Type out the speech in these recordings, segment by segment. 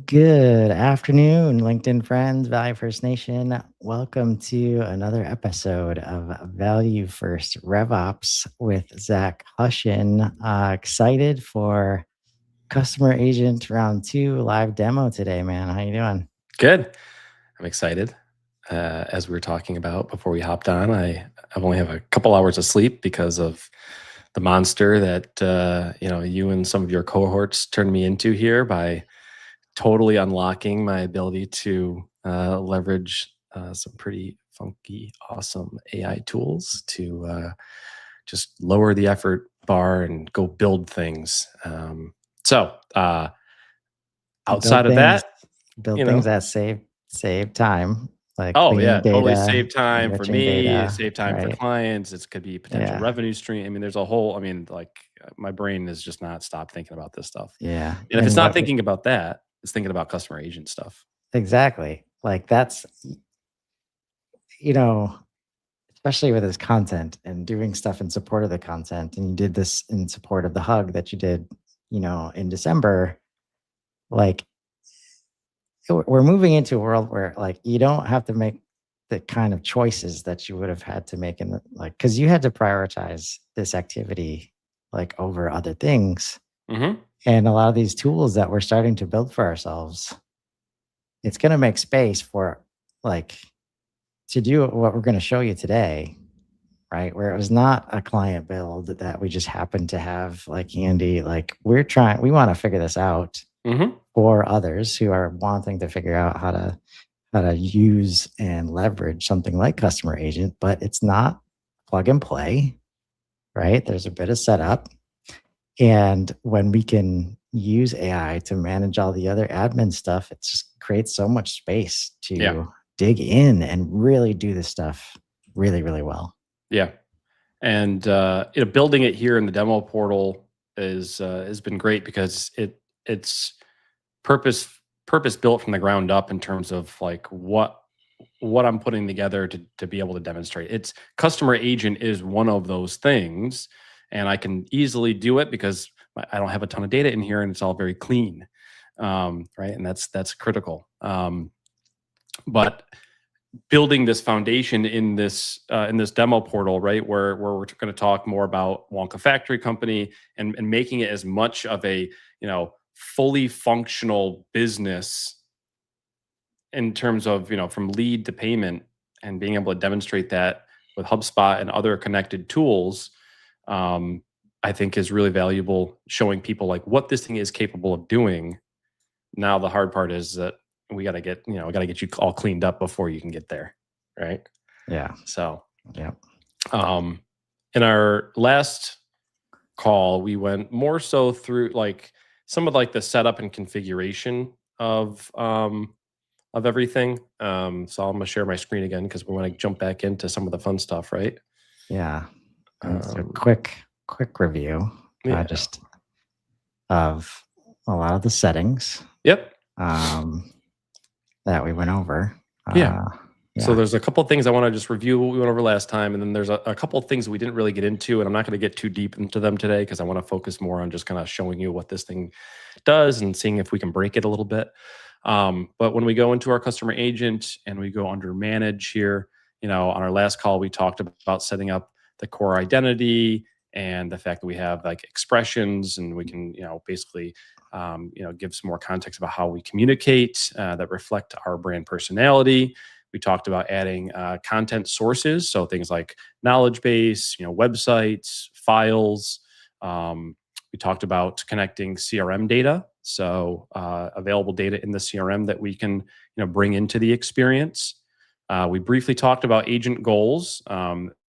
Good afternoon, LinkedIn friends, Value First Nation. Welcome to another episode of Value First RevOps with Zach Hussion. Excited for Customer Agent Round 2 live demo today, man. How you doing? Good. I'm excited. As we were talking about before we hopped on, I've only have a couple hours of sleep because of the monster that you and some of your cohorts turned me into here by totally unlocking my ability to leverage some pretty funky, awesome AI tools to just lower the effort bar and go build things. So Build outside of things, that, build you things know, that save time, like Oh cleaning yeah, totally data, save time for enriching me, data, save time for right? clients. It could be potential Yeah, revenue stream. I mean, there's a whole, my brain is just not stopped thinking about this stuff. yeah. And if it's And not what thinking about that, it's thinking about customer agent stuff. exactly? Like that's you know especially with his content and doing stuff in support of the content. And you did this in support of the hug that you did, in December. Like we're moving into a world where like you don't have to make the kind of choices that you would have had to make in the like because you had to prioritize this activity like over other things. Hmm. And a lot of these tools that we're starting to build for ourselves, it's going to make space for like to do what we're going to show you today, right? Where it was not a client build that we just happened to have like handy. Like we want to figure this out Hmm. for others who are wanting to figure out how to use and leverage something like Customer Agent, but it's not plug and play, right? There's a bit of setup. And when we can use AI to manage all the other admin stuff, it just creates so much space Yeah. to dig in and really do this stuff really, really well. Yeah. And building it here in the demo portal is has been great because it's purpose purpose built from the ground up in terms of like what I'm putting together to be able to demonstrate. It's customer agent is one of those things, and I can easily do it because I don't have a ton of data in here, and it's all very clean, right? And that's critical. But building this foundation in this demo portal, right, where we're going to talk more about Wonka Factory Company and making it as much of a fully functional business in terms of from lead to payment and being able to demonstrate that with HubSpot and other connected tools, um, I think is really valuable. Showing people like what this thing is capable of doing. Now the hard part is that we got to get we got to get you all cleaned up before you can get there, right? Yeah. So Yeah. um, in our last call, we went more so through like some of like the setup and configuration of everything. So I'm gonna share my screen again because we want to jump back into some of the fun stuff, right? Yeah. And so Um, quick review, yeah. just of a lot of the settings Yep. um, that we went over. Yeah. So Yeah. there's a couple of things I want to just review what we went over last time, and then there's a couple of things we didn't really get into, and I'm not going to get too deep into them today because I want to focus more on just kind of showing you what this thing does and seeing if we can break it a little bit. But when we go into our customer agent and we go under manage here, on our last call we talked about setting up the core identity and the fact that we have like expressions and we can basically give some more context about how we communicate that reflect our brand personality. We talked about adding content sources, so things like knowledge base, websites, files. We talked about connecting CRM data, so available data in the CRM that we can bring into the experience. We briefly talked about agent goals.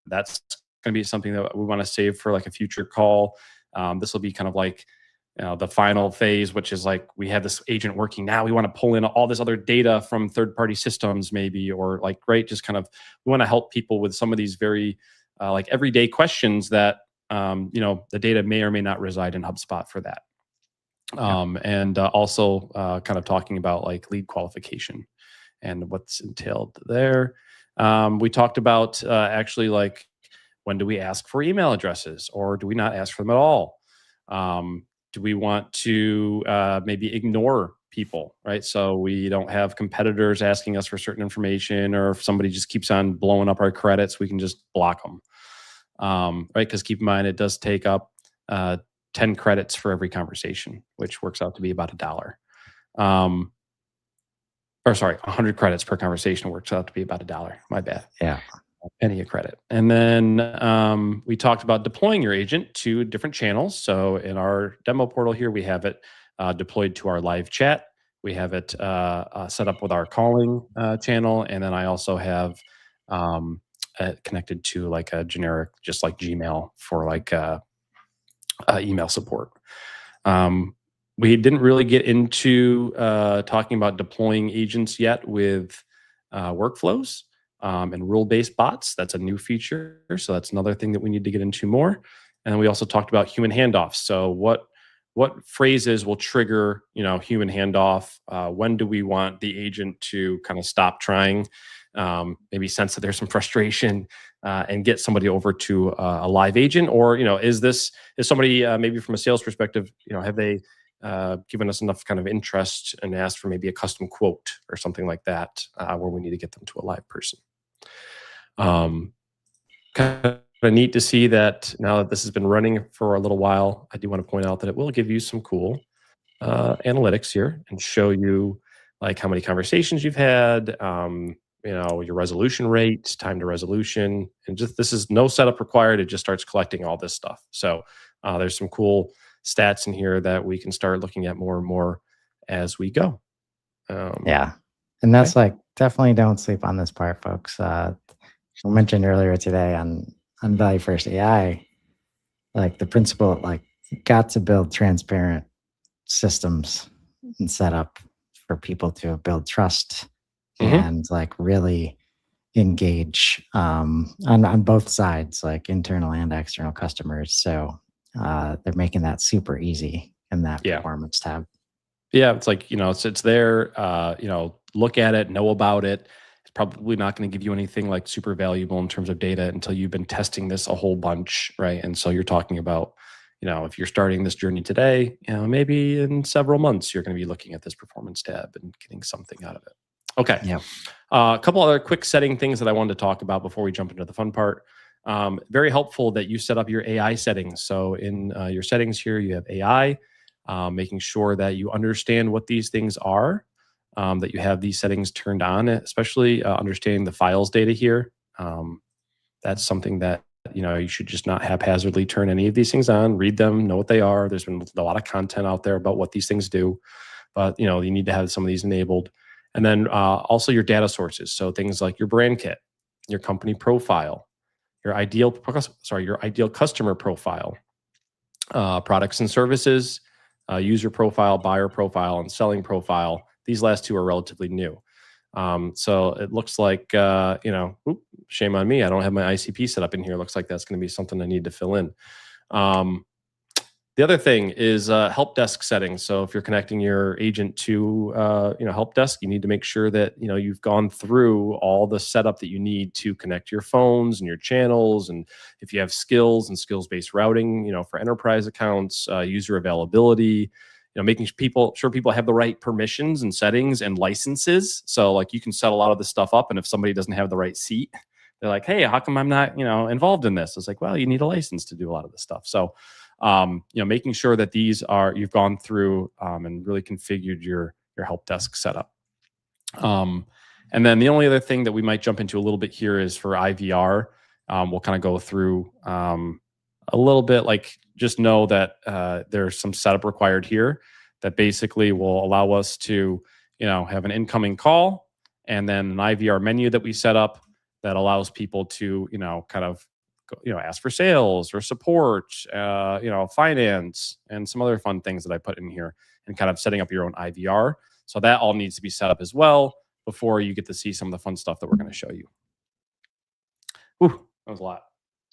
That's going to be something that we want to save for like a future call. This will be kind of like the final phase, which is like we have this agent working now. We want to pull in all this other data from third-party systems, maybe, or like, right, just kind of we want to help people with some of these very like everyday questions that the data may or may not reside in HubSpot for that. Yeah. And also kind of talking about like lead qualification and what's entailed there. We talked about actually like when do we ask for email addresses or do we not ask for them at all? Do we want to maybe ignore people, right? So we don't have competitors asking us for certain information, or if somebody just keeps on blowing up our credits, we can just block them, right? Because keep in mind, it does take up 10 credits for every conversation, which works out to be about $1. Or sorry, 100 credits per conversation works out to be about $1. My bad. Yeah. A penny a credit. And then we talked about deploying your agent to different channels. So in our demo portal here, we have it deployed to our live chat. We have it set up with our calling channel. And then I also have connected to like a generic, just like Gmail for like email support. We didn't really get into talking about deploying agents yet with workflows and rule-based bots. That's a new feature, so that's another thing that we need to get into more. And we also talked about human handoffs. So what phrases will trigger, human handoff? When do we want the agent to kind of stop trying, maybe sense that there's some frustration, and get somebody over to a live agent? Or is somebody maybe from a sales perspective, have they given us enough kind of interest and asked for maybe a custom quote or something like that, where we need to get them to a live person? Kind of neat to see that now that this has been running for a little while. I do want to point out that it will give you some cool analytics here and show you like how many conversations you've had, your resolution rate, time to resolution, and just this is no setup required. It just starts collecting all this stuff. So there's some cool stats in here that we can start looking at more and more as we go. Yeah. And that's like, definitely don't sleep on this part, folks. We mentioned earlier today on Value First AI, like the principle, like you got to build transparent systems and set up for people to build trust and like really engage on both sides, like internal and external customers. So they're making that super easy in that performance tab. Yeah, it's like, it's there, look at it, know about it. It's probably not going to give you anything like super valuable in terms of data until you've been testing this a whole bunch, right? And so you're talking about, if you're starting this journey today, maybe in several months, you're going to be looking at this performance tab and getting something out of it. Okay. Yep. A couple other quick setting things that I wanted to talk about before we jump into the fun part. Very helpful that you set up your AI settings. So in your settings here, you have AI, making sure that you understand what these things are, that you have these settings turned on, especially understanding the files data here. That's something that you should just not haphazardly turn any of these things on, read them, know what they are. There's been a lot of content out there about what these things do, but you need to have some of these enabled. And then also your data sources. So things like your brand kit, your company profile, your ideal customer profile, products and services, user profile, buyer profile, and selling profile. These last two are relatively new. So it looks like, shame on me, I don't have my ICP set up in here. Looks like that's going to be something I need to fill in. The other thing is help desk settings. So if you're connecting your agent to help desk, you need to make sure that you've gone through all the setup that you need to connect your phones and your channels, and if you have skills and skills-based routing, for enterprise accounts, user availability, making sure people have the right permissions and settings and licenses. So like you can set a lot of this stuff up, and if somebody doesn't have the right seat, they're like, hey, how come I'm not involved in this? It's like, well, you need a license to do a lot of this stuff. So making sure that you've gone through and really configured your help desk setup. And then the only other thing that we might jump into a little bit here is for IVR. We'll kind of go through a little bit, like just know that there's some setup required here that basically will allow us to, have an incoming call and then an IVR menu that we set up that allows people to, kind of ask for sales or support, finance, and some other fun things that I put in here, and kind of setting up your own IVR. So that all needs to be set up as well before you get to see some of the fun stuff that we're going to show you. Whew, that was a lot.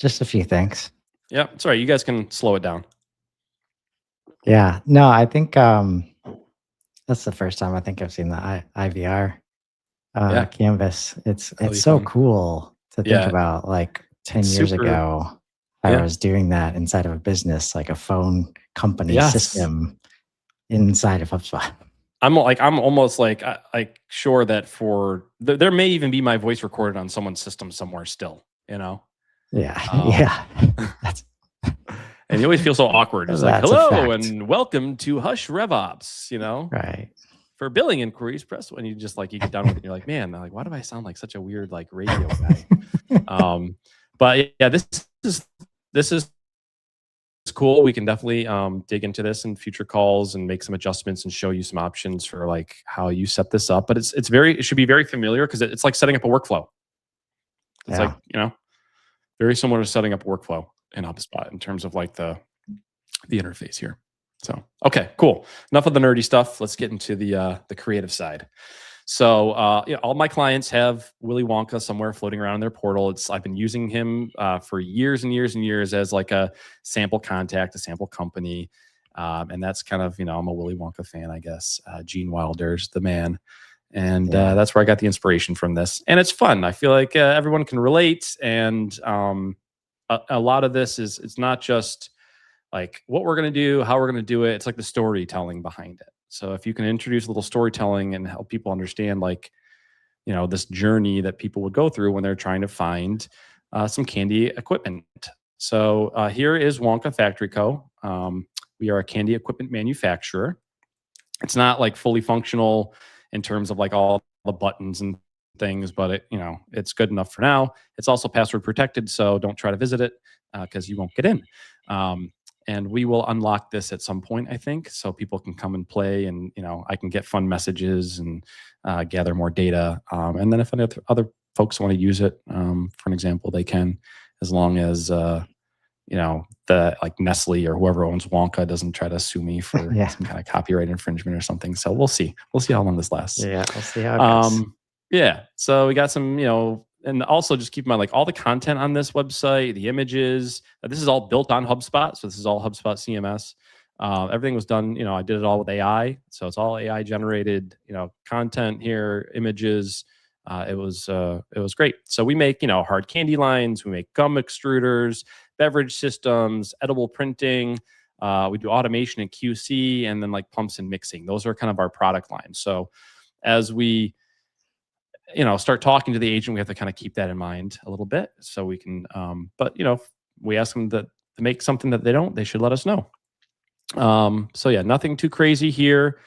Just a few things. Yeah, it's all right. You guys can slow it down. Yeah, no, I think that's the first time I think I've seen the IVR canvas. It's so fun. Cool to think about, like 10 years ago, I was doing that inside of a business, like a phone company system inside of HubSpot. I'm almost like sure that there may even be my voice recorded on someone's system somewhere still, you know? Yeah. Um, That's, and you always feel so awkward. It's like, that's a hello, fact. and welcome to Hush RevOps, you know? Right. For billing inquiries, press when you just like, you get done with it. And you're like, man, like, why do I sound like such a weird, like radio guy? But yeah, this is cool. We can definitely dig into this in future calls and make some adjustments and show you some options for like how you set this up. But it should be very familiar because it's like setting up a workflow. It's like, very similar to setting up a workflow in HubSpot in terms of like the interface here. So, okay, cool. Enough of the nerdy stuff. Let's get into the creative side. So, all my clients have Willy Wonka somewhere floating around in their portal. I've been using him for years and years and years as like a sample contact, a sample company. And that's kind of, I'm a Willy Wonka fan, I guess. Gene Wilder's the man. And that's where I got the inspiration from this. And it's fun. I feel like everyone can relate. And a lot of this it's not just like what we're going to do, how we're going to do it. It's like the storytelling behind it. So if you can introduce a little storytelling and help people understand like, this journey that people would go through when they're trying to find some candy equipment. So here is Wonka Factory Co. We are a candy equipment manufacturer. It's not like fully functional in terms of like all the buttons and things, but it's good enough for now. It's also password protected, so don't try to visit it because you won't get in. And we will unlock this at some point, I think, so people can come and play, and I can get fun messages and gather more data. And then if any other folks want to use it, for an example, they can, as long as the like Nestle or whoever owns Wonka doesn't try to sue me for some kind of copyright infringement or something. So we'll see. We'll see how long this lasts. Yeah, we'll see how it goes. Yeah. So we got some, and also just keep in mind, like all the content on this website, the images, this is all built on HubSpot. So this is all HubSpot CMS. Everything was done, I did it all with AI. So it's all AI generated, content here, images. It was great. So we make, hard candy lines, we make gum extruders, beverage systems, edible printing. We do automation and QC, and then like pumps and mixing. Those are kind of our product lines. So as we start talking to the agent, we have to kind of keep that in mind a little bit so we can, but if we ask them to make something that they should let us know. So yeah, nothing too crazy here.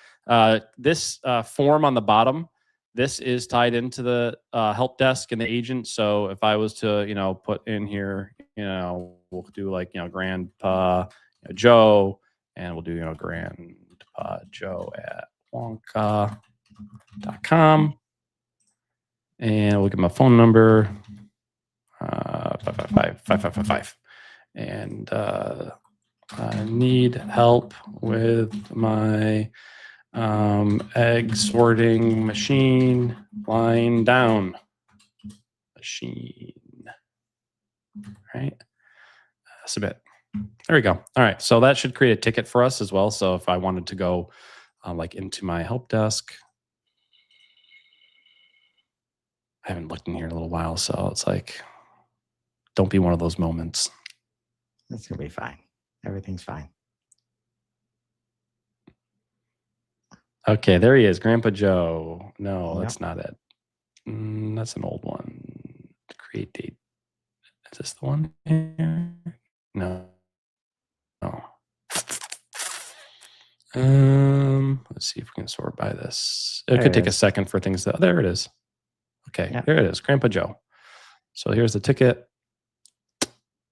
This form on the bottom, this is tied into the help desk and the agent. So if I was to, put in here, we'll do like, Grandpa Joe, and we'll do, Grandpa Joe at Wonka.com. And we'll give them a phone number, 555. And I need help with my egg sorting machine line down machine. Right? Submit. There we go. All right. So that should create a ticket for us as well. So if I wanted to go like into my help desk, I haven't looked in here in a little while, so it's like, don't be one of those moments. It's going to be fine. Everything's fine. Okay, there he is, Grandpa Joe. No, that's not it. That's an old one. Create date. Is this the one here? No. Let's see if we can sort by this. It could take a second for things to, there it is. Okay, There it is, Grandpa Joe. So here's the ticket.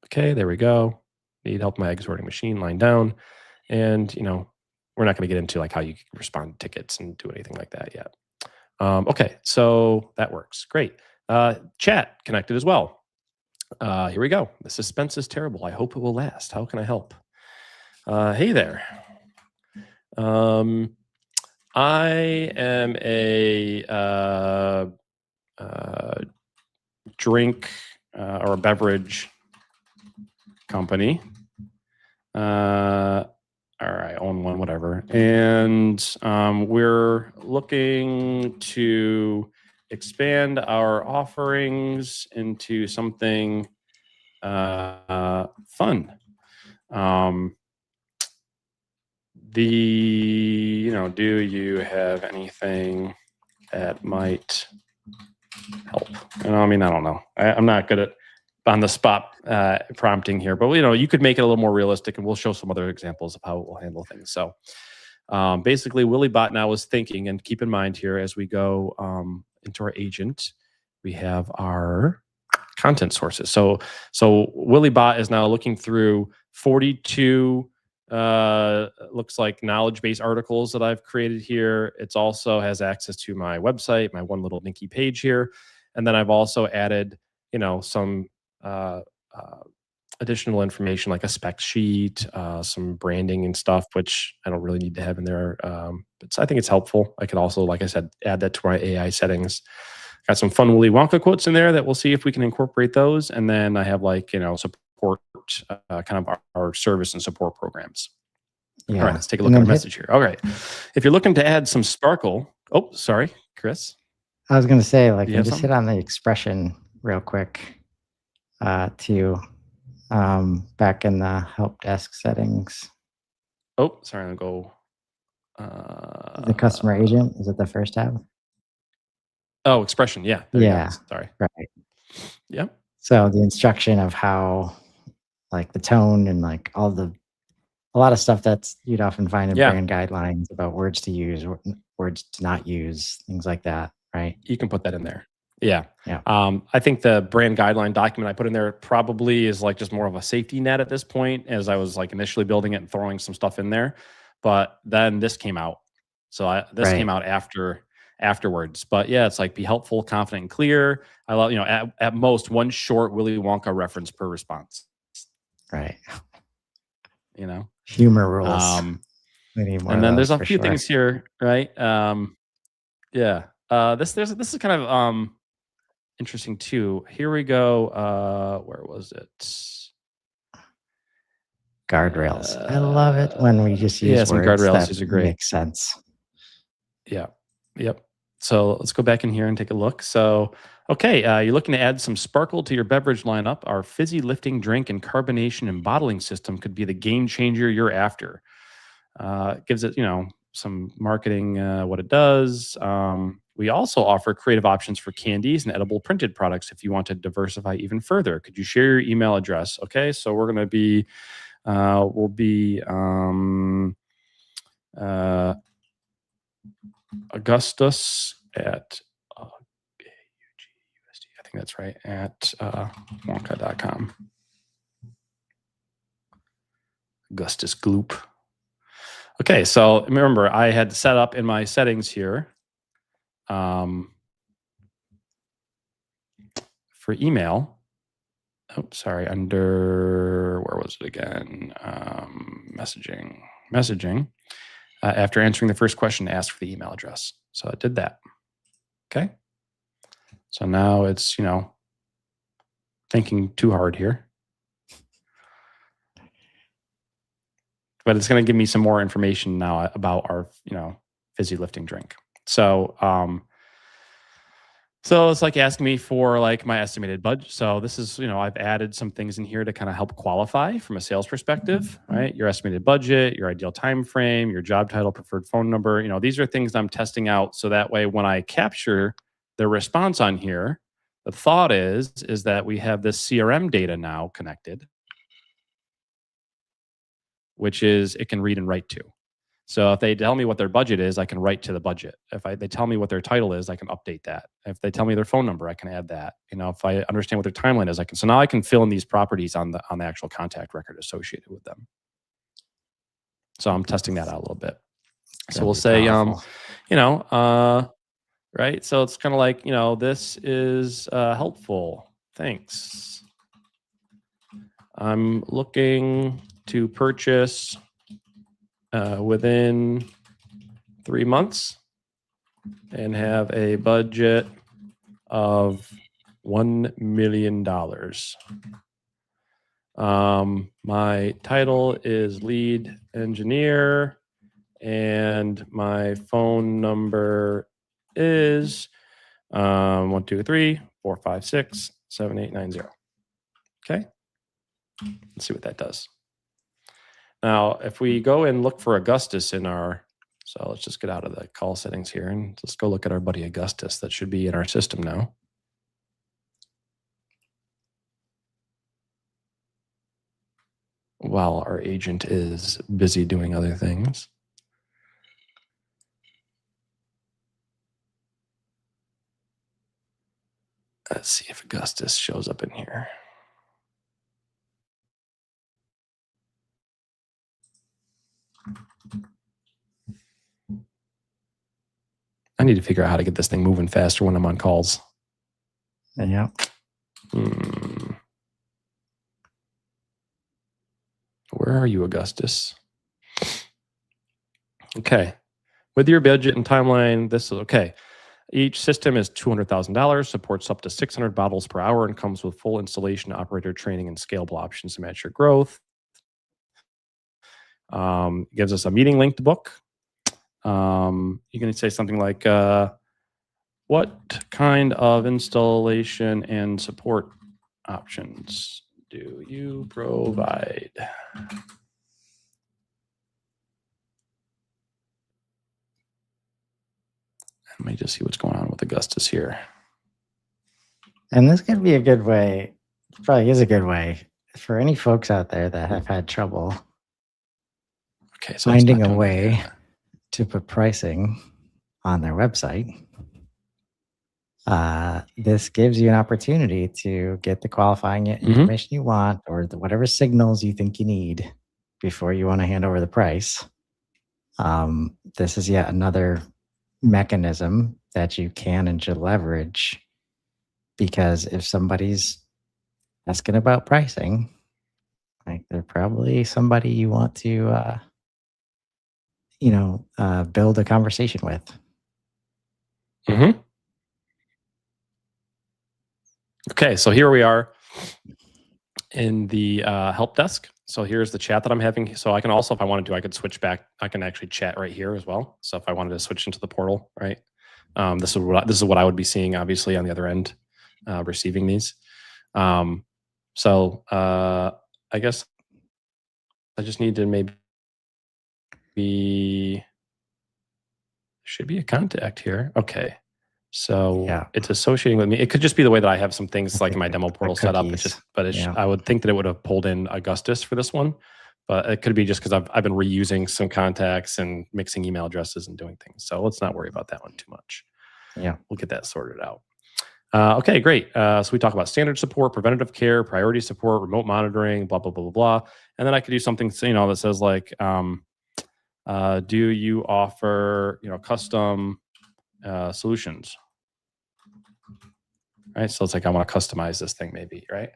Okay, there we go. Need help with my egg sorting machine, line down. And, we're not going to get into like how you respond to tickets and do anything like that yet. Okay, so that works. Great. Chat connected as well. Here we go. The suspense is terrible. I hope it will last. How can I help? Hey there. I am a drink or a beverage company. Or I own one, whatever. And we're looking to expand our offerings into something fun. do you have anything that might help? I mean, I don't know. I'm not good at on the spot prompting here, but you could make it a little more realistic, and we'll show some other examples of how it will handle things. So basically, WillyBot now is thinking, and keep in mind here as we go into our agent, we have our content sources. So WillyBot is now looking through 42 looks like knowledge base articles that I've created here. It's also has access to my website, my one little linky page here, and then I've also added some additional information like a spec sheet, some branding and stuff, which I don't really need to have in there. But I think it's helpful. I could also, like I said, add that to my AI settings. Got some fun Willy Wonka quotes in there that we'll see if we can incorporate those. And then I have support, kind of our service and support programs. Yeah. All right, let's take a look at our message here. All right. If you're looking to add some sparkle, oh, sorry, Chris. I was going to say, just hit on the expression real quick to back in the help desk settings. Oh, sorry, I'll go. The customer agent, is it the first tab? Oh, expression. Yeah. Yeah. Sorry. Right. Yeah. So the instruction of how, the tone and a lot of stuff that's you'd often find in brand guidelines about words to use, words to not use, things like that. Right. You can put that in there. Yeah. Yeah. I think the brand guideline document I put in there probably is just more of a safety net at this point, as I was initially building it and throwing some stuff in there. But then this came out. So this came out afterwards. But yeah, it's be helpful, confident, and clear. I love, at most one short Willy Wonka reference per response. Right. Humor rules. And then there's a few things here, right? Yeah. This is kind of interesting too. Here we go. Where was it? Guardrails. I love it when we just use some words guardrails. that These are great. Make sense. Yeah. Yep. So let's go back in here and take a look. So, okay, you're looking to add some sparkle to your beverage lineup. Our Fizzy Lifting Drink and carbonation and bottling system could be the game changer you're after. It gives it, some marketing, what it does. We also offer creative options for candies and edible printed products if you want to diversify even further. Could you share your email address? Okay, so we're going to be, we'll be Augustus at AUGUSD, I think that's right, at Wonka.com. Augustus Gloop. Okay, so remember, I had set up in my settings here for email. Oh, sorry, under, where was it again? Messaging. After answering the first question, ask for the email address. So I did that. Okay. So now it's, thinking too hard here. But it's going to give me some more information now about our, Fizzy Lifting Drink. So, so it's asking me for my estimated budget. So this is, I've added some things in here to kind of help qualify from a sales perspective, right? Your estimated budget, your ideal time frame, your job title, preferred phone number. These are things I'm testing out. So that way, when I capture the response on here, the thought is that we have this CRM data now connected, which is it can read and write to. So if they tell me what their budget is, I can write to the budget. If they tell me what their title is, I can update that. If they tell me their phone number, I can add that. If I understand what their timeline is, I can. So now I can fill in these properties on the actual contact record associated with them. So I'm testing that out a little bit. So we'll say, right. So it's kind of this is helpful. Thanks. I'm looking to purchase within 3 months and have a budget of $1 million. My title is lead engineer and my phone number is 123-456-7890. Okay. Let's see what that does. Now, if we go and look for Augustus in our, so let's just get out of the call settings here and just go look at our buddy Augustus. That should be in our system now. While our agent is busy doing other things. Let's see if Augustus shows up in here. I need to figure out how to get this thing moving faster when I'm on calls. Yeah. Where are you, Augustus? Okay. With your budget and timeline, this is okay. Each system is $200,000, supports up to 600 bottles per hour, and comes with full installation, operator training, and scalable options to match your growth. Gives us a meeting link to book. You can say something like, what kind of installation and support options do you provide? Let me just see what's going on with Augustus here. And this could be a good way, probably is a good way for any folks out there that have had trouble finding a way to put pricing on their website. This gives you an opportunity to get the qualifying information you want, or whatever signals you think you need before you want to hand over the price. This is yet another mechanism that you can and should leverage, because if somebody's asking about pricing, like, they're probably somebody you want to build a conversation with. Okay, so here we are in the help desk. So here's the chat that I'm having. So I can also, if I wanted to, I could switch back. I can actually chat right here as well. So if I wanted to switch into the portal, right? This is what I would be seeing, obviously, on the other end, receiving these. So I guess I just need to maybe should be a contact here. Okay. So it's associating with me. It could just be the way that I have some things like in my demo portal set up. I would think that it would have pulled in Augustus for this one, but it could be just because I've been reusing some contacts and mixing email addresses and doing things. So let's not worry about that one too much. Yeah, we'll get that sorted out. Okay, great. So we talk about standard support, preventative care, priority support, remote monitoring, blah, blah, blah, blah, blah. And then I could do something, that says like, do you offer, custom solutions? Right. So it's like, I want to customize this thing maybe, right?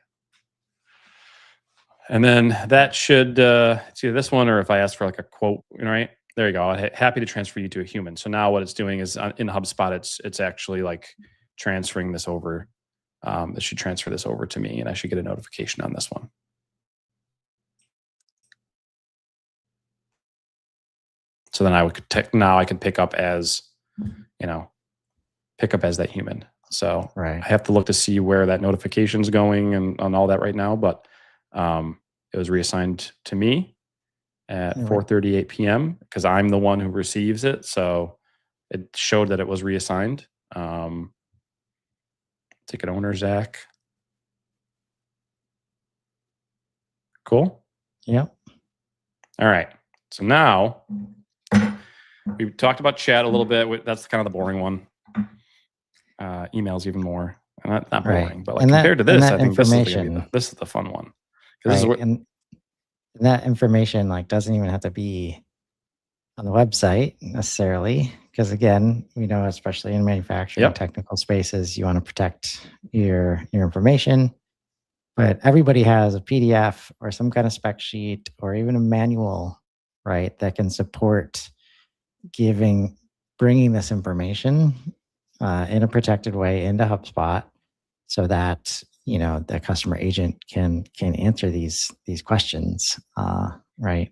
And then that should, it's either this one, or if I ask for like a quote, right? There you go. Happy to transfer you to a human. So now what it's doing is in HubSpot, it's actually like transferring this over. It should transfer this over to me, and I should get a notification on this one. So then I could pick up as, that human. So I have to look to see where that notification is going and on all that right now. But it was reassigned to me at 4:38 p.m. because I'm the one who receives it. So it showed that it was reassigned. Ticket owner, Zach. Cool. Yep. All right. So now we talked about chat a little bit. That's kind of the boring one. Emails even more. Not boring, but like compared to this, I think this is the fun one. This is and that information doesn't even have to be on the website necessarily, because again, especially in manufacturing technical spaces, you want to protect your information. But everybody has a PDF or some kind of spec sheet or even a manual, right, that can support bringing this information in a protected way into HubSpot, so that the customer agent can answer these questions, right?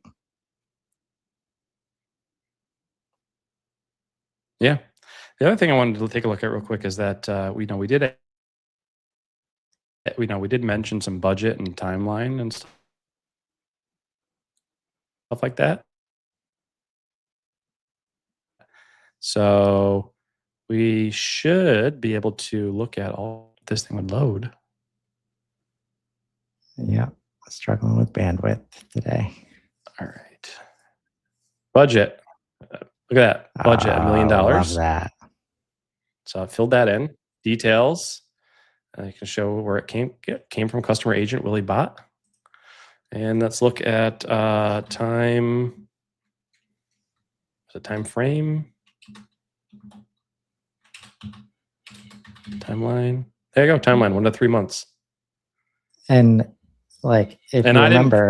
Yeah. The other thing I wanted to take a look at real quick is that we did mention some budget and timeline and stuff like that. So we should be able to look at all this thing would load. Yeah, struggling with bandwidth today. All right. Budget. Look at that. Budget, $1 million. Love that. So I filled that in. Details. I can show where it came from. Customer agent Willie Bot. And let's look at time. The time frame. Timeline. There you go. Timeline 1 to 3 months. And like, if And you I remember,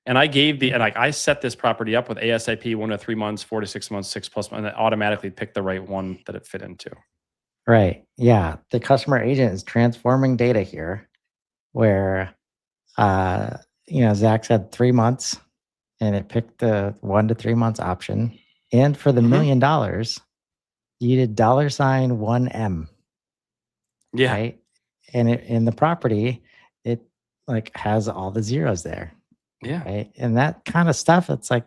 I gave I set this property up with ASAP 1 to 3 months, 4 to 6 months, 6+ months, and it automatically picked the right one that it fit into. right? Yeah, the customer agent is transforming data here, where Zach said 3 months, and it picked the 1 to 3 months option. And for the $1 million, you did $1M. Yeah. Right. And in the property, it like has all the zeros there. Yeah. Right. And that kind of stuff, it's like,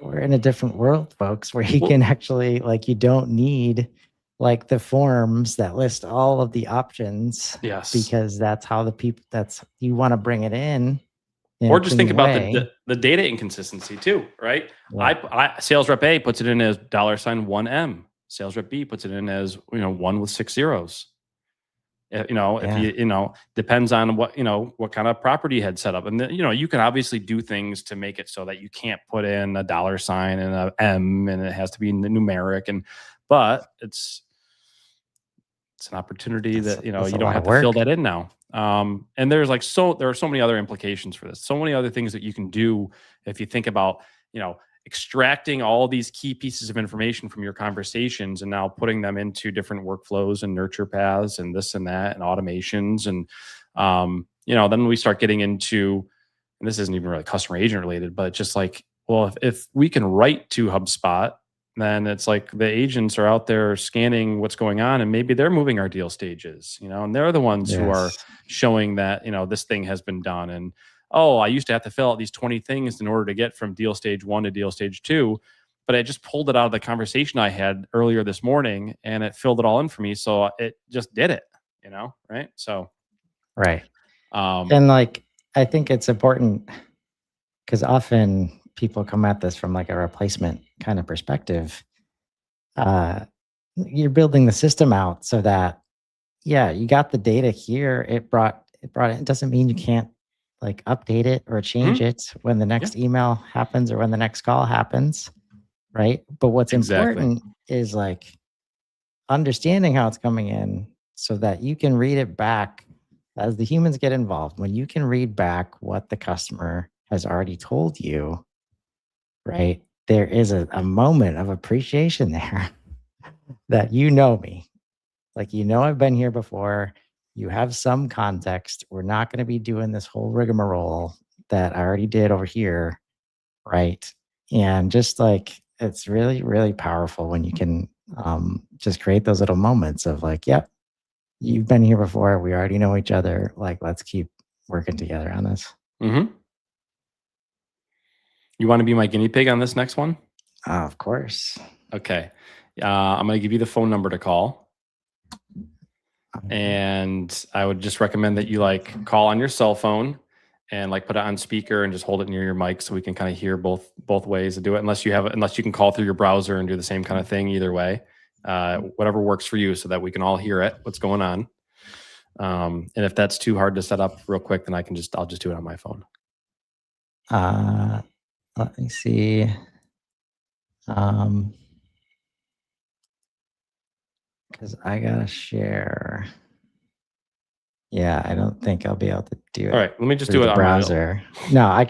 we're in a different world, folks, where you can actually, like, you don't need like the forms that list all of the options. Yes. Because that's how you want to bring it in. Or just think about the data inconsistency too, right? Yeah. Sales rep A puts it in as $1M. Sales rep B puts it in as 1 with 6 zeros. If you depends on what kind of property you had set up, and you can obviously do things to make it so that you can't put in a $sign and a M, and it has to be numeric, but it's an opportunity that you don't have to fill that in now. And there are so many other implications for this. So many other things that you can do if you think about extracting all these key pieces of information from your conversations and now putting them into different workflows and nurture paths and this and that and automations. And, then we start getting into, and this isn't even really customer agent related, but just like, well, if we can write to HubSpot, then it's like the agents are out there scanning what's going on, and maybe they're moving our deal stages, and they're the ones who are showing that, this thing has been done. And, oh, I used to have to fill out these 20 things in order to get from deal stage 1 to deal stage 2, but I just pulled it out of the conversation I had earlier this morning, and it filled it all in for me. So it just did it, right? So, right. And like, I think it's important because often people come at this from like a replacement kind of perspective. You're building the system out so that, you got the data here. It brought it. It doesn't mean you can't like update it or change it when the next email happens or when the next call happens. Right. But what's important is like understanding how it's coming in so that you can read it back as the humans get involved. When you can read back what the customer has already told you, right, there is a moment of appreciation there that me. Like, I've been here before. You have some context. We're not going to be doing this whole rigmarole that I already did over here, right? And just like, it's really, really powerful when you can just create those little moments of like, yep, you've been here before. We already know each other. Like, let's keep working together on this. You want to be my guinea pig on this next one? Of course. Okay. I'm going to give you the phone number to call. And I would just recommend that you like call on your cell phone and like put it on speaker and just hold it near your mic so we can kind of hear both ways to do it. Unless you can call through your browser and do the same kind of thing. Either way, whatever works for you, so that we can all hear it. What's going on? And if that's too hard to set up real quick, then I'll just do it on my phone. Let me see. Because I gotta share. Yeah, I don't think I'll be able to do it. All right, let me just do it on browser. No, I'll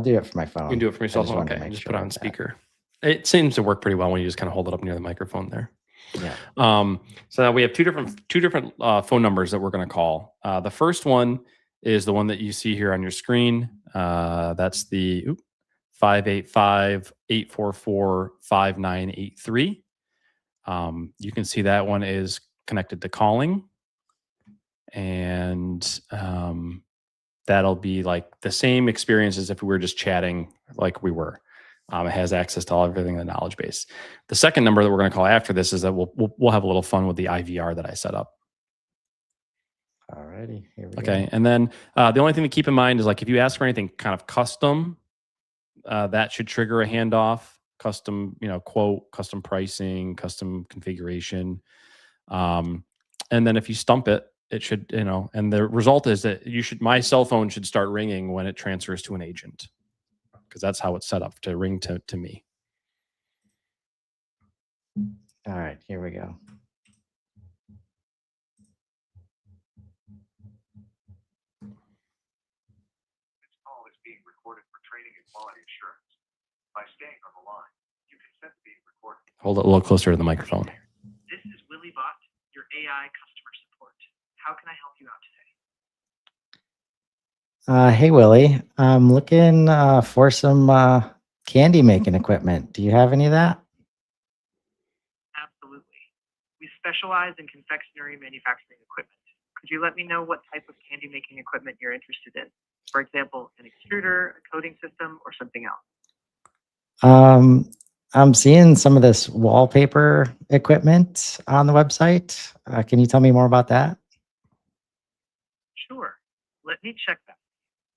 do it for my phone. You can do it for my cell phone. Okay, just put it on speaker. It seems to work pretty well when you just kind of hold it up near the microphone there. Yeah. So now we have two different phone numbers that we're going to call. The first one is the one that you see here on your screen. That's the 585-844-5983. You can see that one is connected to calling. And that'll be like the same experience as if we were just chatting like we were. It has access to everything in the knowledge base. The second number that we're going to call after this is that we'll have a little fun with the IVR that I set up. Alrighty, here we Okay, go. and then the only thing to keep in mind is like if you ask for anything kind of custom, that should trigger a handoff. Custom, quote, custom pricing, custom configuration, and then if you stump it, it should, and the result is that my cell phone should start ringing when it transfers to an agent, because that's how it's set up to ring to me. All right, here we go. Being recorded for training and quality assurance. By staying on the line, you consent to being recorded. Hold it a little closer to the microphone. This is WillyBot, your AI customer support. How can I help you out today? Hey, Willie, I'm looking for some candy making equipment. Do you have any of that? Absolutely. We specialize in confectionery manufacturing equipment. Could you let me know what type of candy making equipment you're interested in? For example, an extruder, a coating system, or something else? I'm seeing some of this wallpaper equipment on the website. Can you tell me more about that? Sure. Let me check that.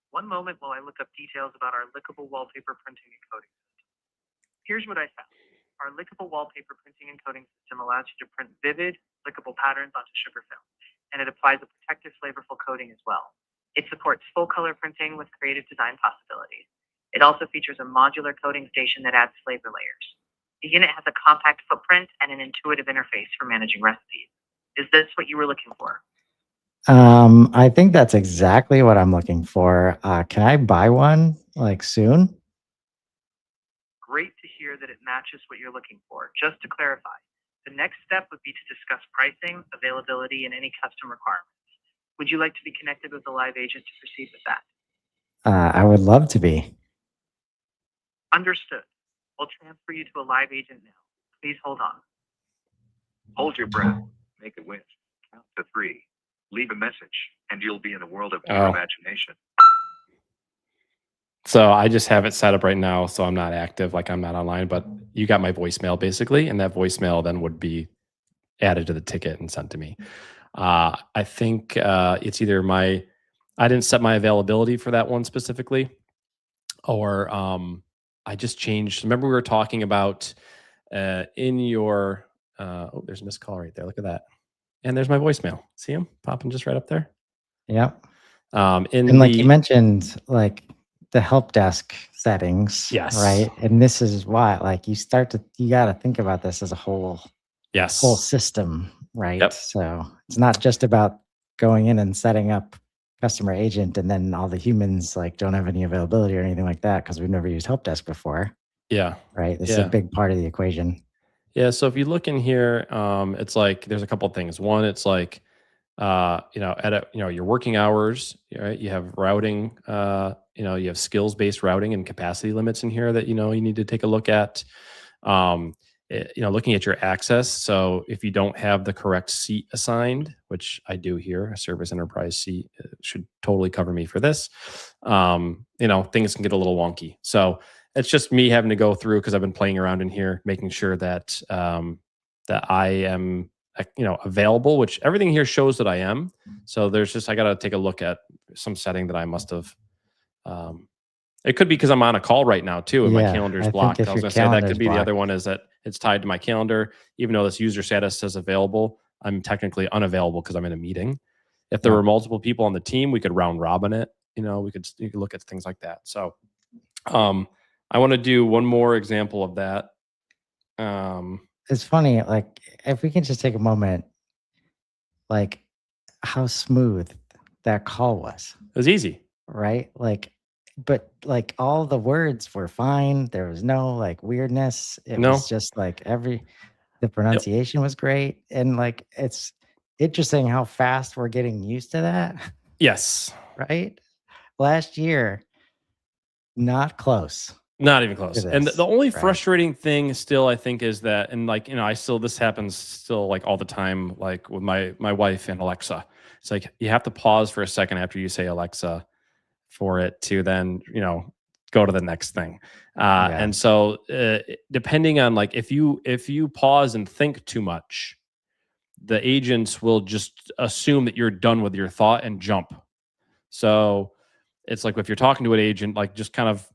One moment while I look up details about our lickable wallpaper printing and coating system. Here's what I found. Our lickable wallpaper printing and coating system allows you to print vivid, lickable patterns onto sugar film, and it applies a protective, flavorful coating as well. It supports full color printing with creative design possibilities. It also features a modular coating station that adds flavor layers. The unit has a compact footprint and an intuitive interface for managing recipes. Is this what you were looking for? I think that's exactly what I'm looking for. Can I buy one like soon? Great to hear that it matches what you're looking for. Just to clarify, the next step would be to discuss pricing, availability, and any custom requirements. Would you like to be connected with a live agent to proceed with that? I would love to be. Understood. We'll transfer you to a live agent now. Please hold on. Hold your breath. Make a wish. Count to 3. Leave a message, and you'll be in a world of pure imagination. So I just have it set up right now, so I'm not active, like I'm not online, but you got my voicemail basically, and that voicemail then would be added to the ticket and sent to me. I think it's either I didn't set my availability for that one specifically, or I just changed. Remember we were talking about in your, oh, there's a missed call right there. Look at that. And there's my voicemail. See him popping just right up there? Yep. And like you the, mentioned, like the help desk settings, Yes. right? And this is why, like, you got to think about this as a whole yes. system, right? Yep. So it's not just about going in and setting up customer agent and then all the humans like don't have any availability or anything like that because we've never used help desk before, Yeah. right? This is a big part of the equation. Yeah. So if you look in here, it's like there's a couple of things. One, it's like your working hours, right? You have routing, you have skills-based routing and capacity limits in here that, you need to take a look at. Looking at your access. So if you don't have the correct seat assigned, which I do here, a service enterprise seat should totally cover me for this. Things can get a little wonky. So it's just me having to go through, because I've been playing around in here, making sure that that I am available, which everything here shows that I am. So I got to take a look at some setting that I must have. It could be because I'm on a call right now too, and my calendar's blocked. I was going to say that could be the other one, is that it's tied to my calendar. Even though this user status says available, I'm technically unavailable because I'm in a meeting. If there were multiple people on the team, we could round robin it. You could look at things like that. So I want to do one more example of that. It's funny, like if we can just take a moment, like how smooth that call was. It was easy, right? But like all the words were fine. There was no like weirdness. It was just like the pronunciation was great. And like, it's interesting how fast we're getting used to that. Yes. Right? Last year, not close. Not even close. And the only frustrating thing still, I think, is that, and like, this happens still like all the time, like with my wife and Alexa. It's like, you have to pause for a second after you say Alexa, for it to then, go to the next thing. Yeah. And so depending on like, if you pause and think too much, the agents will just assume that you're done with your thought and jump. So it's like, if you're talking to an agent, like just kind of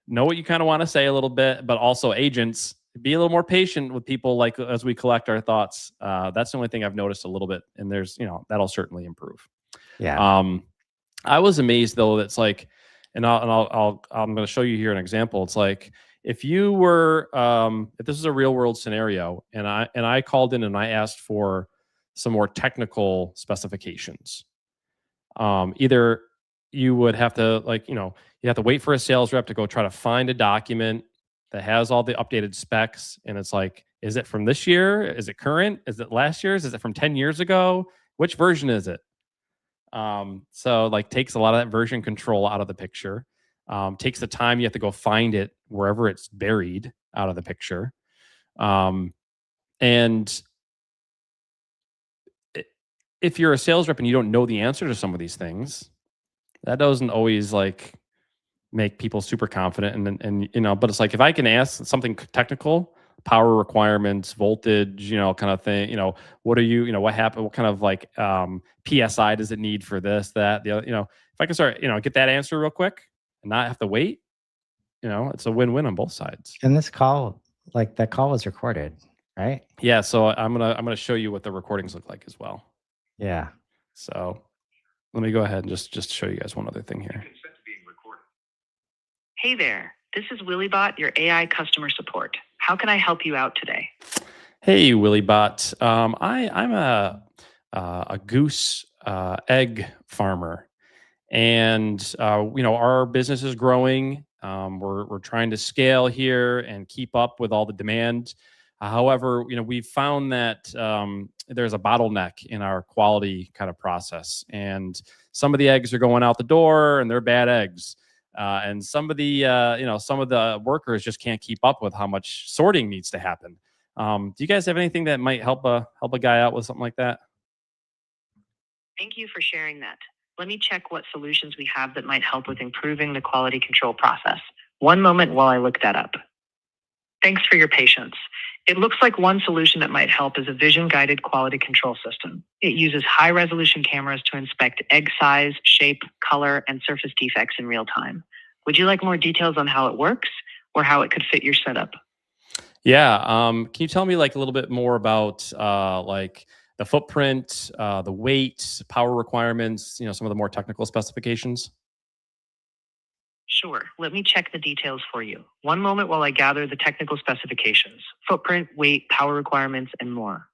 know what you kind of want to say a little bit, but also agents, be a little more patient with people, like as we collect our thoughts. That's the only thing I've noticed a little bit, and there's, that'll certainly improve. Yeah. I was amazed though. That's like, I'm going to show you here an example. It's like, if you were, if this is a real world scenario, and I called in and I asked for some more technical specifications, either you would have to you have to wait for a sales rep to go try to find a document that has all the updated specs, and it's like, is it from this year? Is it current? Is it last year's? Is it from 10 years ago? Which version is it? So like takes a lot of that version control out of the picture. Takes the time you have to go find it wherever it's buried out of the picture. And if you're a sales rep and you don't know the answer to some of these things, that doesn't always like make people super confident. And but it's like, if I can ask something technical, power requirements, voltage, kind of thing, what are you, what happened, what kind of like PSI does it need for this, that, the other, if I can start, get that answer real quick and not have to wait, it's a win-win on both sides. And this call, like that call was recorded, right? Yeah. So I'm gonna show you what the recordings look like as well. Yeah. So let me go ahead and just show you guys one other thing here. Hey there, this is WillyBot, your AI customer support. How can I help you out today? Hey, WillyBot. I'm a goose egg farmer, and our business is growing. We're trying to scale here and keep up with all the demand. However, we've found that there's a bottleneck in our quality kind of process, and some of the eggs are going out the door, and they're bad eggs. And some of the workers just can't keep up with how much sorting needs to happen. Do you guys have anything that might help a guy out with something like that? Thank you for sharing that. Let me check what solutions we have that might help with improving the quality control process. One moment while I look that up. Thanks for your patience. It looks like one solution that might help is a vision-guided quality control system. It uses high-resolution cameras to inspect egg size, shape, color, and surface defects in real time. Would you like more details on how it works or how it could fit your setup? Yeah. Can you tell me like a little bit more about like the footprint, the weight, power requirements, some of the more technical specifications? Sure. Let me check the details for you. One moment while I gather the technical specifications, footprint, weight, power requirements, and more.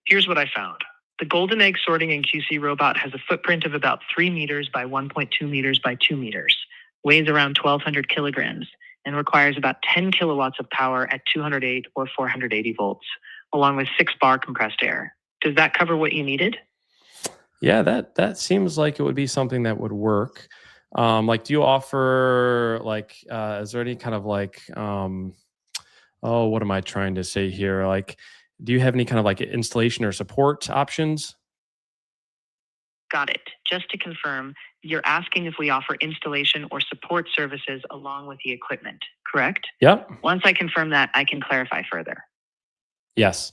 Here's what I found. The golden egg sorting and QC robot has a footprint of about 3 meters by 1.2 meters by 2 meters, weighs around 1,200 kilograms, and requires about 10 kilowatts of power at 208 or 480 volts, along with 6 bar compressed air. Does that cover what you needed? Yeah, that seems like it would be something that would work. Like, do you offer like, is there any kind of like, what am I trying to say here? Like, do you have any kind of like installation or support options? Got it. Just to confirm, you're asking if we offer installation or support services along with the equipment, correct? Yep. Once I confirm that, I can clarify further. Yes.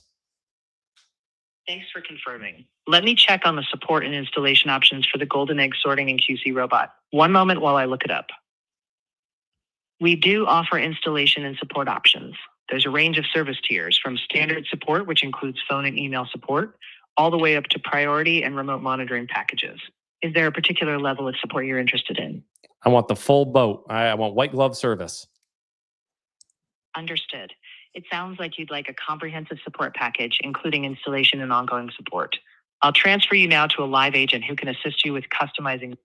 Thanks for confirming. Let me check on the support and installation options for the golden egg sorting and QC robot. One moment while I look it up. We do offer installation and support options. There's a range of service tiers from standard support, which includes phone and email support, all the way up to priority and remote monitoring packages. Is there a particular level of support you're interested in? I want the full boat. I want white glove service. Understood. It sounds like you'd like a comprehensive support package, including installation and ongoing support. I'll transfer you now to a live agent who can assist you with customizing.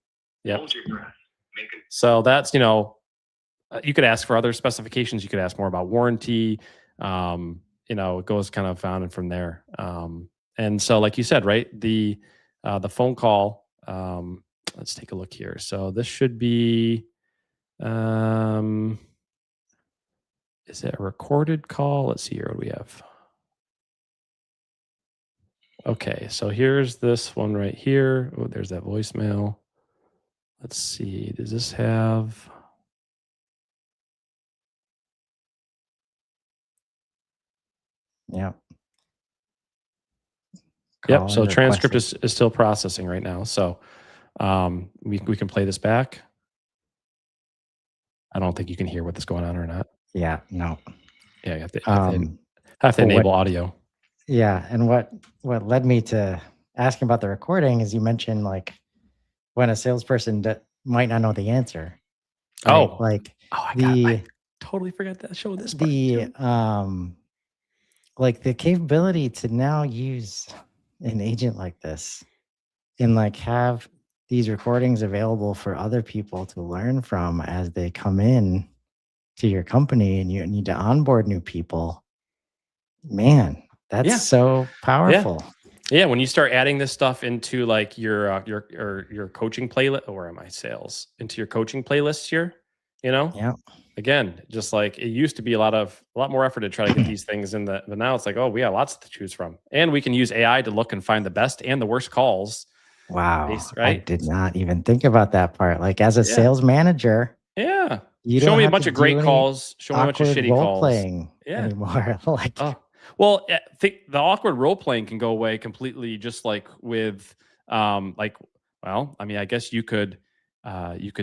Yep. Hold your breath. So that's, you could ask for other specifications. You could ask more about warranty. It goes kind of on and from there. And so, like you said, right, the phone call. Let's take a look here. So this should be. Is it a recorded call? Let's see here. What do we have? Okay, so here's this one right here. Oh, there's that voicemail. let's see, does this have? Yeah. Yep. So Calling transcript requested. is still processing right now. So we can play this back. I don't think you can hear what's going on or not. Yeah, no. Yeah, you have to Well, enable audio. Yeah, and what led me to asking about the recording is you mentioned like when a salesperson might not know the answer. Right? Oh, Like I totally forgot to show this part too. like the capability to now use an agent like this and like have these recordings available for other people to learn from as they come in to your company and you need to onboard new people. Man, that's so powerful. Yeah, when you start adding this stuff into like your coaching playlist, or am I sales into your coaching playlists here, Yeah. Again, just like it used to be a lot more effort to try to get these things in but now it's like, oh, we have lots to choose from, and we can use AI to look and find the best and the worst calls. Wow. I Right? did not even think about that part. Like as a sales manager, you show don't me a have bunch to of great do any calls. Show me a bunch of awkward shitty role calls. playing anymore. Like, well, the awkward role playing can go away completely, just like with, well, I mean, I guess you could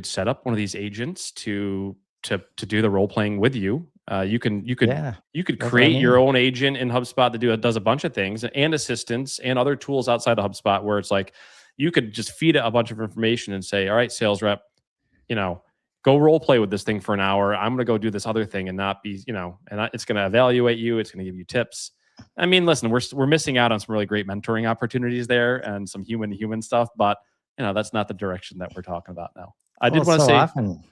set up one of these agents to do the role playing with you. You could create your own agent in HubSpot that does a bunch of things, and assistants and other tools outside of HubSpot, where it's like you could just feed it a bunch of information and say, all right, sales rep, go role play with this thing for an hour. I'm going to go do this other thing and not be, it's going to evaluate you. It's going to give you tips. I mean, listen, we're missing out on some really great mentoring opportunities there and some human to human stuff, but that's not the direction that we're talking about now. I did want to say often,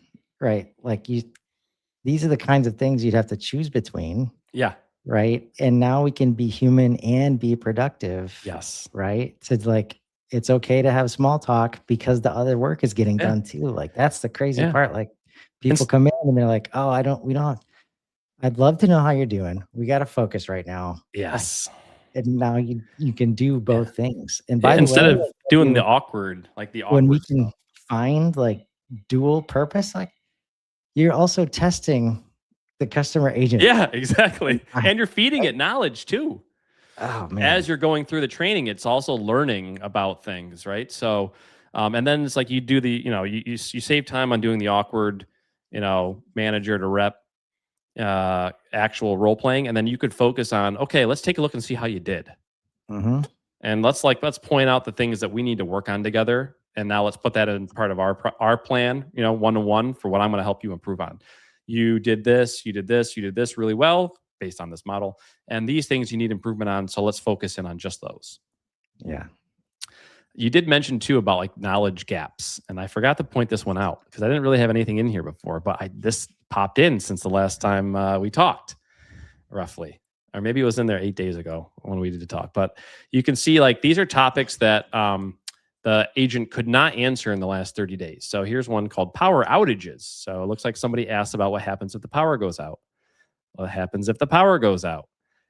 right? Like these are the kinds of things you'd have to choose between. Yeah. Right. And now we can be human and be productive. Yes. Right. So like, it's okay to have small talk because the other work is getting done too. Like that's the crazy part. Like people come in and they're like, oh, I'd love to know how you're doing. We got to focus right now. Yes. And now you can do both things. And by the way, instead of doing the awkward when we can stuff, find like dual purpose, like you're also testing the customer agent. Yeah, exactly. And you're feeding it knowledge too. Oh man. As you're going through the training, it's also learning about things, right? So, and then it's like you do the, you save time on doing the awkward, manager to rep, actual role playing, and then you could focus on, okay, let's take a look and see how you did. Mm-hmm. And let's point out the things that we need to work on together. And now let's put that in part of our plan, one-to-one for what I'm going to help you improve on. You did this, you did this really well based on this model. And these things you need improvement on. So let's focus in on just those. Yeah. You did mention too about like knowledge gaps. And I forgot to point this one out because I didn't really have anything in here before, but this popped in since the last time we talked, roughly. Or maybe it was in there 8 days ago when we did the talk. But you can see like these are topics that the agent could not answer in the last 30 days. So here's one called power outages. So it looks like somebody asked about what happens if the power goes out. What happens if the power goes out?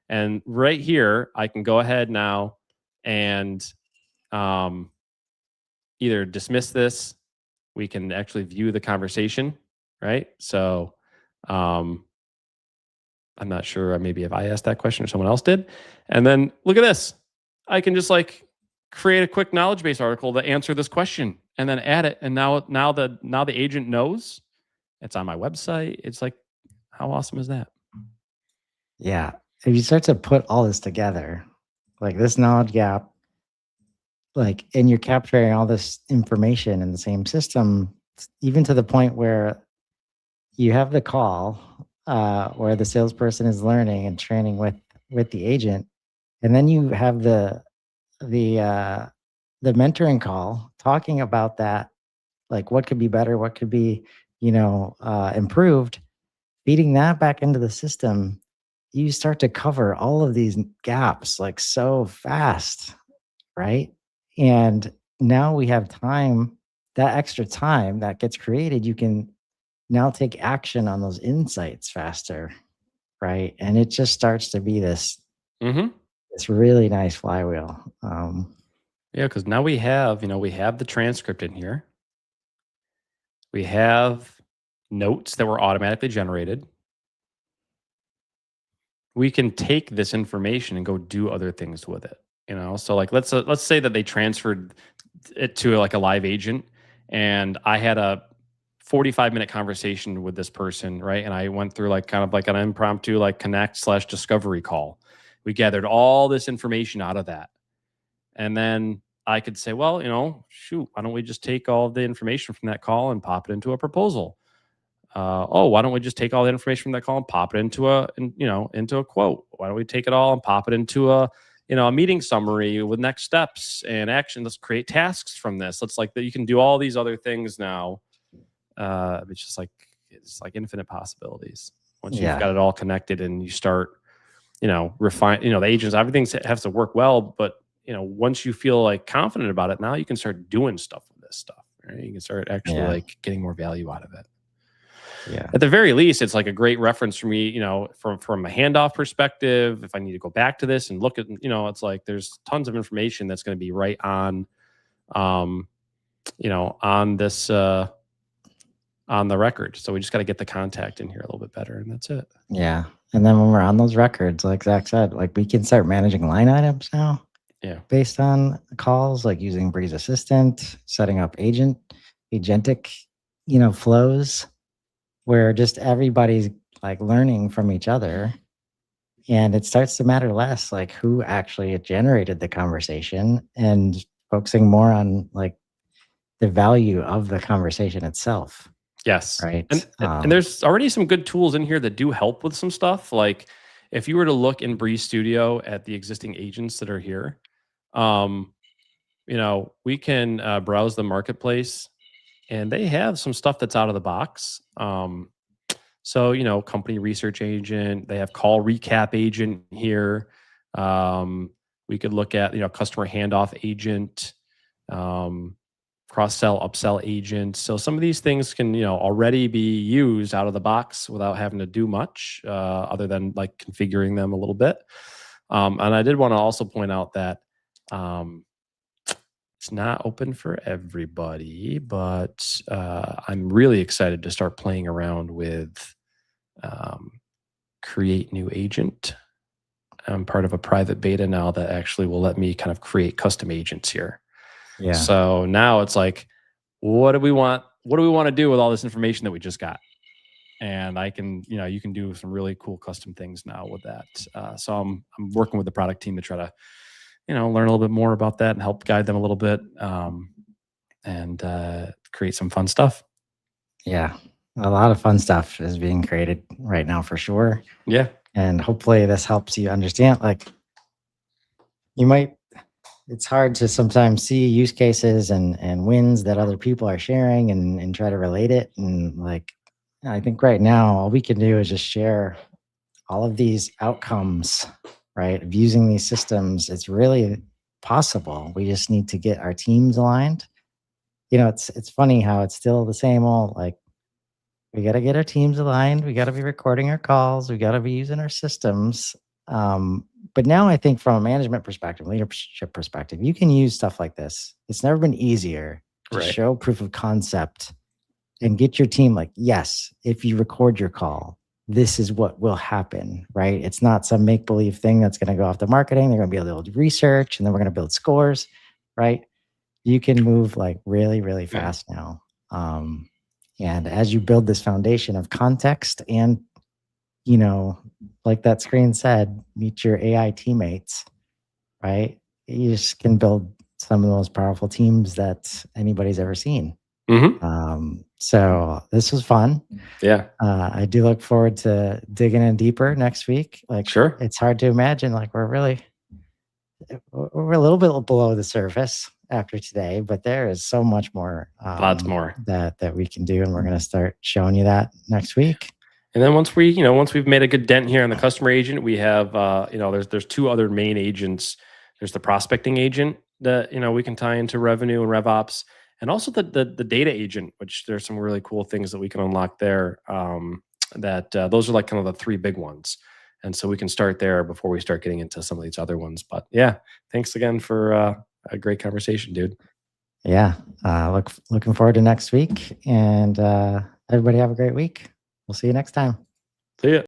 And right here, I can go ahead now and either dismiss this. We can actually view the conversation, right? So I'm not sure maybe if I asked that question or someone else did. And then look at this. I can just like create a quick knowledge base article to answer this question and then add it. And now the agent knows it's on my website. It's like, how awesome is that? Yeah. If you start to put all this together, like this knowledge gap, like, and you're capturing all this information in the same system, even to the point where you have the call where the salesperson is learning and training with the agent, and then you have the mentoring call talking about that, like what could be better, what could be improved, feeding that back into the system. You start to cover all of these gaps like so fast, right? And now we have time, that extra time that gets created, you can now take action on those insights faster, right? And it just starts to be this really nice flywheel. Yeah, because now we have the transcript in here. We have notes that were automatically generated. We can take this information and go do other things with it. So like let's say that they transferred it to like a live agent, and I had a 45-minute conversation with this person, right? And I went through like kind of like an impromptu like connect/discovery call. We gathered all this information out of that. And then I could say, well, shoot, why don't we just take all the information from that call and pop it into a proposal? Why don't we just take all the information from that call and pop it into a quote? Why don't we take it all and pop it into a meeting summary with next steps and action? Let's create tasks from this. Let's like that. You can do all these other things now. It's like infinite possibilities. Once you've got it all connected and you start, refine, the agents, everything has to work well. But, once you feel like confident about it, now you can start doing stuff with this stuff. Right? You can start actually like getting more value out of it. Yeah. At the very least, it's like a great reference for me, from a handoff perspective. If I need to go back to this and look at, it's like there's tons of information that's going to be right on, on this, on the record. So we just got to get the contact in here a little bit better, and that's it. Yeah. And then when we're on those records, like Zach said, like we can start managing line items now. Yeah. Based on calls, like using Breeze Assistant, setting up agentic, flows where just everybody's like learning from each other. And it starts to matter less like who actually generated the conversation and focusing more on like the value of the conversation itself. Yes. Right. And there's already some good tools in here that do help with some stuff. Like if you were to look in Breeze Studio at the existing agents that are here, we can browse the marketplace, and they have some stuff that's out of the box. So, company research agent, they have call recap agent here. We could look at, customer handoff agent, cross-sell, upsell agent. So some of these things can, already be used out of the box without having to do much other than like configuring them a little bit. And I did want to also point out that it's not open for everybody, but I'm really excited to start playing around with create new agent. I'm part of a private beta now that actually will let me kind of create custom agents here. Yeah. So now it's like, what do we want? What do we want to do with all this information that we just got? And I can, you can do some really cool custom things now with that. So I'm working with the product team to try to, learn a little bit more about that and help guide them a little bit, and create some fun stuff. Yeah. A lot of fun stuff is being created right now for sure. Yeah. And hopefully this helps you understand, like it's hard to sometimes see use cases and wins that other people are sharing and try to relate it. And like, I think right now, all we can do is just share all of these outcomes, right? Of using these systems. It's really possible. We just need to get our teams aligned. It's funny how it's still the same old, like, we got to get our teams aligned. We got to be recording our calls. We got to be using our systems. But now I think from a management perspective, leadership perspective, you can use stuff like this. It's never been easier to show proof of concept and get your team like, yes, if you record your call, this is what will happen, right? It's not some make-believe thing that's going to go off the marketing. They're going to be able to do research, and then we're going to build scores, right? You can move like really, really fast now. And as you build this foundation of context and, like that screen said, meet your AI teammates, right? You just can build some of the most powerful teams that anybody's ever seen. Mm-hmm. So this was fun. Yeah. I do look forward to digging in deeper next week. Like, sure. It's hard to imagine, like we're a little bit below the surface after today, but there is so much more, lots more that we can do. And we're going to start showing you that next week. And then once we've made a good dent here on the customer agent, we have, there's two other main agents. There's the prospecting agent that, we can tie into revenue and RevOps, and also the data agent, which there's some really cool things that we can unlock there. Those are like kind of the three big ones. And so we can start there before we start getting into some of these other ones. But yeah, thanks again for a great conversation, dude. Yeah. Looking forward to next week, and everybody have a great week. We'll see you next time. See ya.